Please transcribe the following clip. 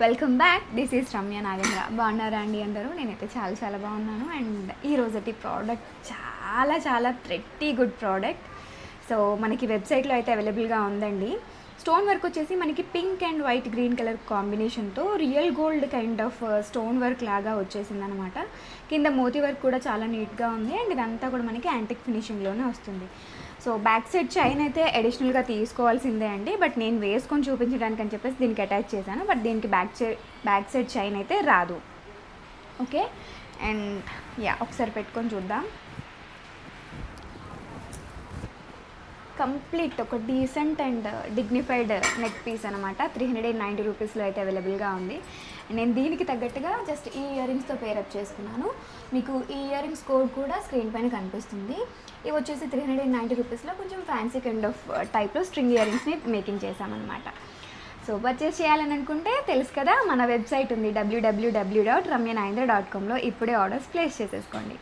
Welcome back. This is Ramya Nagendra. బాగున్నారా అండి అందరూ? నేనైతే చాలా చాలా బాగున్నాను. అండ్ ఈరోజు ప్రోడక్ట్ చాలా చాలా ప్రెట్టి గుడ్ ప్రోడక్ట్. సో మనకి వెబ్సైట్లో అయితే అవైలబుల్గా ఉందండి. స్టోన్ వర్క్ వచ్చేసి మనకి pink and white green colour కాంబినేషన్తో real gold kind of stone work లాగా వచ్చేసింది అనమాట. కింద మోతీ వర్క్ కూడా చాలా నీట్గా ఉంది. అండ్ ఇదంతా కూడా మనకి యాంటిక్ ఫినిషింగ్లోనే వస్తుంది. సో బ్యాక్ సైడ్ చైన్ అయితే అడిషనల్గా తీసుకోవాల్సిందే అండి. బట్ నేను వేసుకొని చూపించడానికి అని చెప్పేసి దీనికి అటాచ్ చేశాను. బట్ దీనికి బ్యాక్ సైడ్ చైన్ అయితే రాదు. ఓకే, అండ్ ఒకసారి పెట్టుకొని చూద్దాం. కంప్లీట్ ఒక decent and dignified neck piece అనమాట. 390 రూపీస్లో అయితే అవైలబుల్గా ఉంది. నేను దీనికి తగ్గట్టుగా జస్ట్ ఈ ఇయర్ రింగ్స్తో పేరప్ చేసుకున్నాను. మీకు ఈ ఇయర్ రింగ్స్ కోడ్ కూడా స్క్రీన్ పైన కనిపిస్తుంది. ఇవి వచ్చేసి 390 రూపీస్లో కొంచెం ఫ్యాన్సీ కైండ్ ఆఫ్ టైప్లో స్ట్రింగ్ ఇయర్ రింగ్స్ని మేకింగ్ చేశామన్నమాట. సో పర్చేస్ చేయాలని అనుకుంటే తెలుసు కదా, మన వెబ్సైట్ ఉంది www.ramyanagindra.comలో. ఇప్పుడే ఆర్డర్స్ ప్లేస్ చేసేసుకోండి.